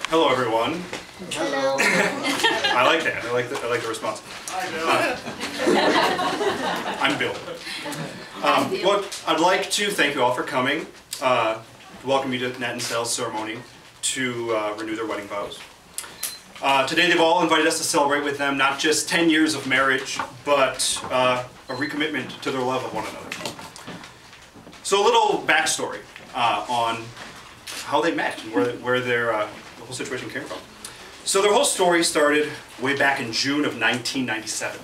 Hello, everyone. Hello. I like that. I like the response. I'm Bill. Well, I'd like to thank you all for coming. Welcome you to Nat and Sal's ceremony to renew their wedding vows. Today they've all invited us to celebrate with them not just 10 years of marriage, but a recommitment to their love of one another. So a little backstory on how they met and where their the whole situation came from. So their whole story started way back in June of 1997,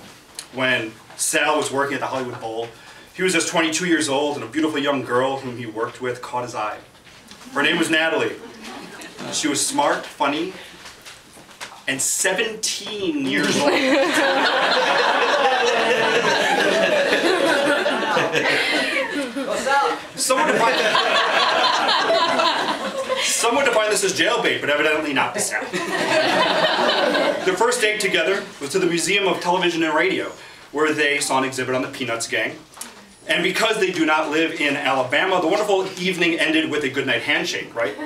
when Sal was working at the Hollywood Bowl. He was just 22 years old, and a beautiful young girl whom he worked with caught his eye. Her name was Natalie. She was smart, funny, and 17 years old. Some would define this as jailbait, but evidently not the South. Their first date together was to the Museum of Television and Radio, where they saw an exhibit on the Peanuts gang. And because they do not live in Alabama, the wonderful evening ended with a goodnight handshake, right?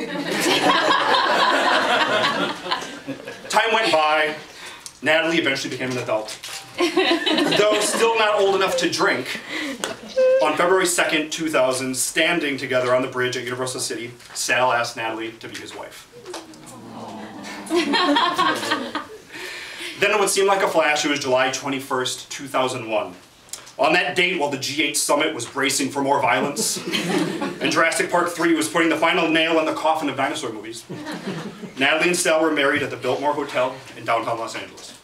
Time went by. Natalie eventually became an adult. Though still not old enough to drink, on February 2nd, 2000, standing together on the bridge at Universal City, Sal asked Natalie to be his wife. Then it would seem like a flash, it was July 21st, 2001. On that date, while the G8 summit was bracing for more violence, and Jurassic Park 3 was putting the final nail in the coffin of dinosaur movies, Natalie and Sal were married at the Biltmore Hotel in downtown Los Angeles.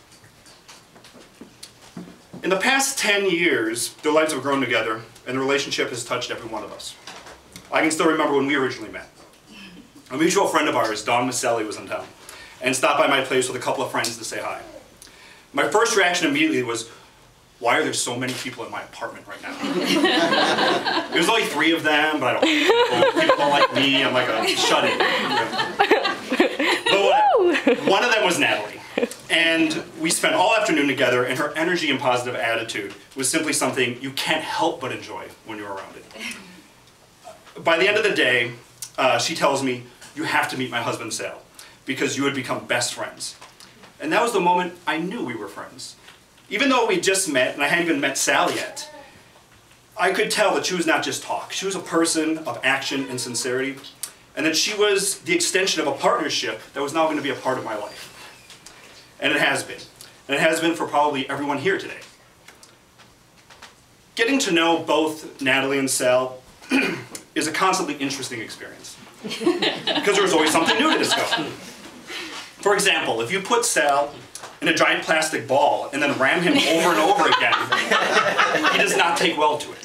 In the past 10 years, their lives have grown together, and the relationship has touched every one of us. I can still remember when we originally met. A mutual friend of ours, Dawn Maselli, was in town, and stopped by my place with a couple of friends to say hi. My first reaction immediately was, why are there so many people in my apartment right now? There's only 3 of them, but I don't. People don't like me. I'm like a shut-in. But one of them was Natalie. And we spent all afternoon together, and her energy and positive attitude was simply something you can't help but enjoy when you're around it. By the end of the day, she tells me, you have to meet my husband, Sal, because you would become best friends. And that was the moment I knew we were friends. Even though we just met, and I hadn't even met Sal yet, I could tell that she was not just talk. She was a person of action and sincerity, and that she was the extension of a partnership that was now going to be a part of my life. And it has been. And it has been for probably everyone here today. Getting to know both Natalie and Sal is a constantly interesting experience, because there's always something new to discover. For example, if you put Sal in a giant plastic ball and then ram him over and over again, he does not take well to it.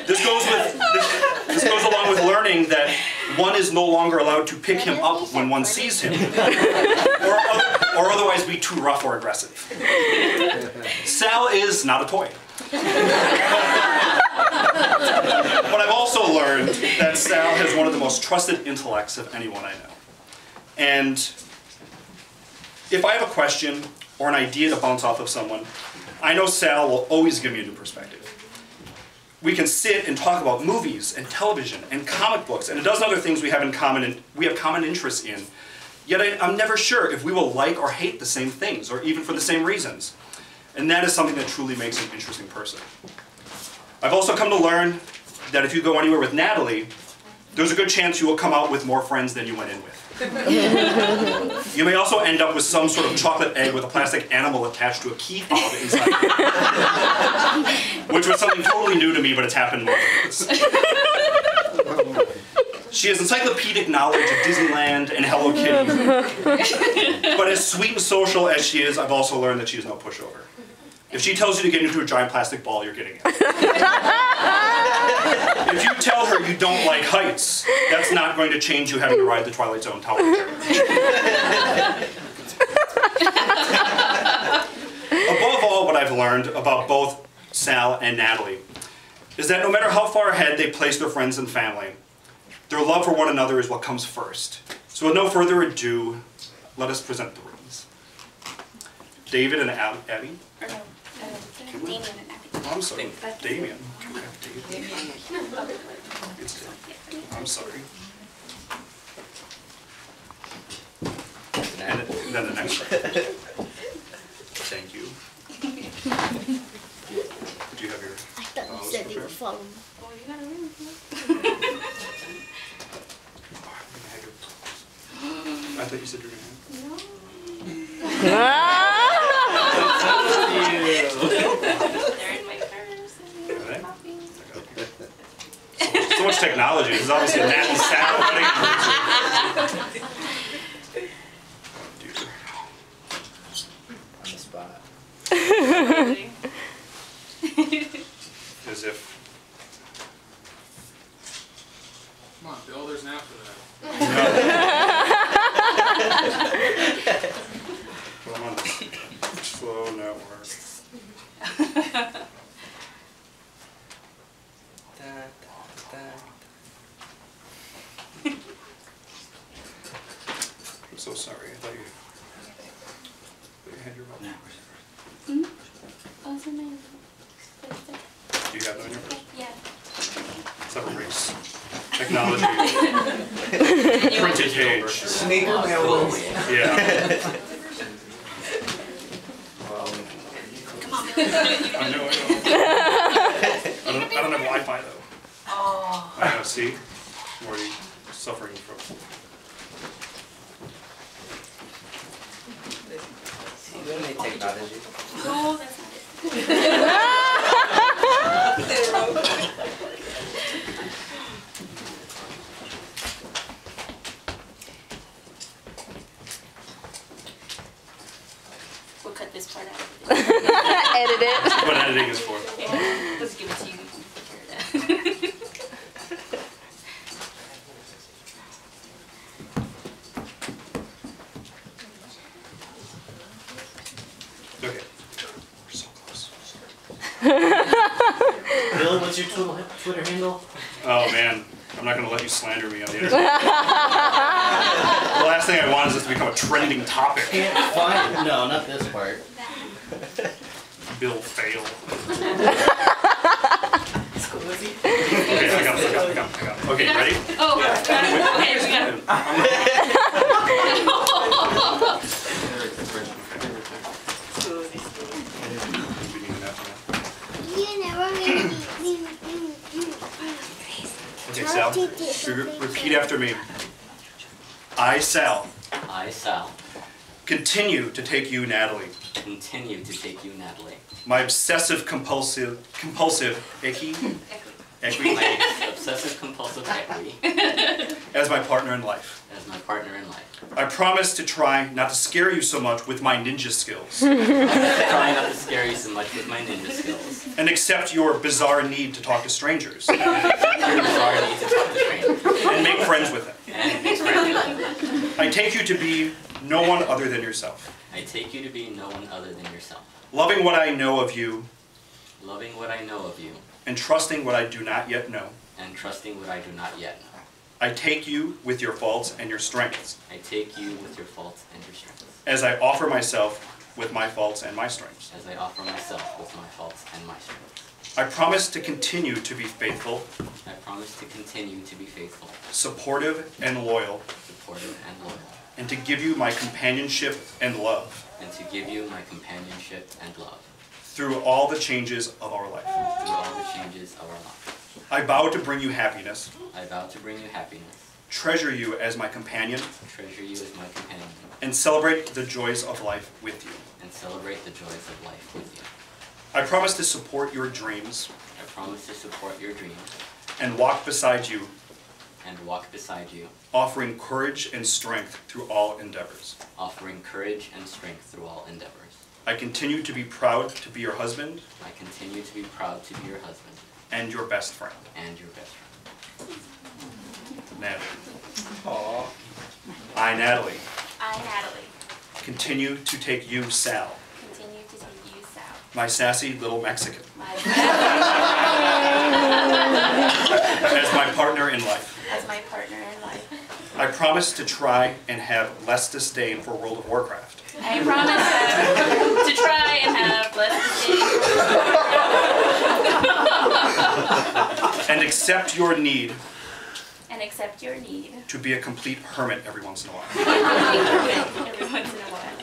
This goes along with learning that one is no longer allowed to pick him up when one sees him, or otherwise be too rough or aggressive. Sal is not a toy. But I've also learned that Sal has one of the most trusted intellects of anyone I know. And if I have a question or an idea to bounce off of someone, I know Sal will always give me a new perspective. We can sit and talk about movies and television and comic books and a dozen other things we have in common and we have common interests in. Yet I'm never sure if we will like or hate the same things, or even for the same reasons. And that is something that truly makes an interesting person. I've also come to learn that if you go anywhere with Natalie, there's a good chance you will come out with more friends than you went in with. You may also end up with some sort of chocolate egg with a plastic animal attached to a key fob inside, which was something totally new to me, but it's happened more than once. She has encyclopedic knowledge of Disneyland and Hello Kitty. But as sweet and social as she is, I've also learned that she is no pushover. If she tells you to get into a giant plastic ball, you're getting it. If you tell her you don't like heights, that's not going to change you having to ride the Twilight Zone tower. Above all, what I've learned about both Sal and Natalie is that no matter how far ahead they place their friends and family, their love for one another is what comes first. So with no further ado, let us present the rings. David and Abby? Damien and Abby. Oh, I'm sorry. Damien. Can we have Damien? I'm sorry. then the next one. Thank you. Do you have your I thought you said they were following. Oh, you gotta read I thought you said you were going to have. No. They're in my purse. And Are they? copies. So much technology. This is obviously a Nat and Sal wedding. Dude. On the spot. Really? As if. Come on, Bill, there's an app for that. Well, I'm on this slow network. I'm so sorry. I thought you had your phone. Oh, it's in my. Do you have them in your purse? Yeah. Let's have a race. Technology. Printed page. Sneaker mail. Yeah. Come on, Bill. I know. I don't have Wi-Fi though. Oh. I know. See, I'm already suffering from. You don't need technology. No, that's not it. We'll cut this part out. Edit it. That's what editing is for. Yeah. Let's give it to you. You can take care of that. Okay. We're so close. Bill, what's your Twitter handle? Oh man, I'm not gonna let you slander me on the internet. The last thing I want is this to become a trending topic. Can't find it. No, not this part. Bill fail. Okay, I got it. Okay, ready? Oh, got it. Okay, we got it. You never really. Okay, Sal, repeat after me. I, Sal, I, Sal, continue to take you, Natalie, continue to take you, Natalie, my obsessive compulsive icky, my obsessive compulsive equity, as my partner in life. as my partner in life. I promise to try not to scare you so much with my ninja skills Try not to scare you so much with my ninja skills. and accept your bizarre need to talk to strangers Your bizarre need to talk to strangers and make friends with them. and make friends with them. I take you to be no one other than yourself, I take you to be no one other than yourself, loving what I know of you loving what I know of you, and trusting what I do not yet know. and trusting what I do not yet know. I take you with your faults and your strengths, I take you with your faults and your strengths, as I offer myself with my faults and my strengths. as I offer myself with my faults and my strengths. I promise to continue to be faithful, I promise to continue to be faithful, supportive, and loyal, supportive, and loyal, and to give you my companionship and love and to give you my companionship and love through all the changes of our life. through all the changes of our life. I vow to bring you happiness, I vow to bring you happiness, treasure you as my companion, treasure you as my companion, and celebrate the joys of life with you. and celebrate the joys of life with you. I promise to support your dreams I promise to support your dreams and walk beside you, and walk beside you, offering courage and strength through all endeavors. offering courage and strength through all endeavors. I continue to be proud to be your husband I continue to be proud to be your husband and your best friend, and your best friend. Natalie. Aww. I, Natalie, I, Natalie, continue to take you, Sal, continue to take you, Sal. my sassy little Mexican, My as my partner in life. as my partner in life. I promise to try and have less disdain for World of Warcraft, I promise to try and have less disdain and accept your need and accept your need to be a complete hermit every once in a while. every once in a while.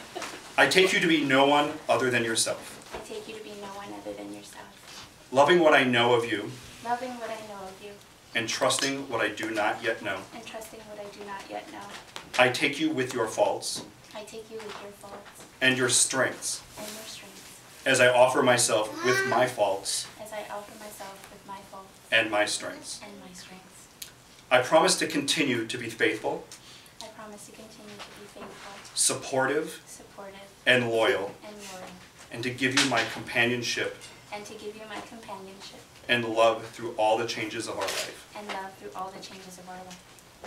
I take you to be no one other than yourself, I take you to be no one other than yourself, loving what I know of you loving what I know of you, and trusting what I do not yet know. and trusting what I do not yet know. I take you with your faults I take you with your faults and your strengths and your strengths, as I offer myself with my faults as I offer myself with my faults and my strengths. and my strengths. I promise to continue to be faithful, I promise to continue to be faithful, supportive, supportive, and loyal, and loyal, and to give you my companionship and to give you my companionship and love through all the changes of our life. and love through all the changes of our life.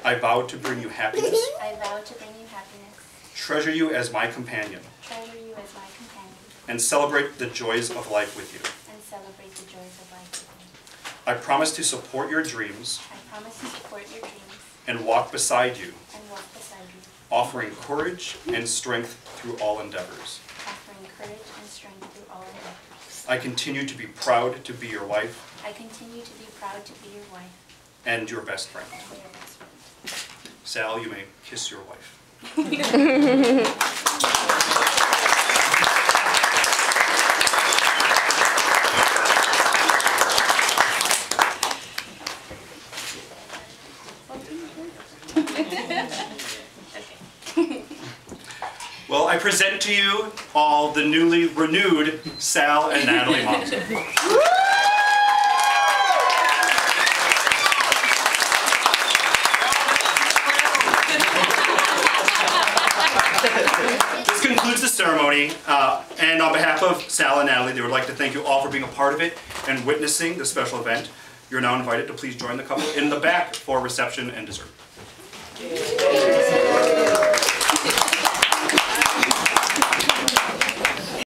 I vow to bring you happiness, I vow to bring you happiness, treasure you as my companion, treasure you as my companion, and celebrate the joys of life with you. and celebrate the joys of life with you. I promise to support your dreams I promise to support your dreams and walk beside you, and walk beside you, offering courage and strength through all endeavors. offering courage and strength through all endeavors. I continue to be proud to be your wife I continue to be proud to be your wife and your best friend. and your best friend. Sal, you may kiss your wife. Well, I present to you all the newly renewed Sal and Natalie Monson. This concludes the ceremony, and on behalf of Sal and Natalie, they would like to thank you all for being a part of it and witnessing this special event. You're now invited to please join the couple in the back for reception and dessert.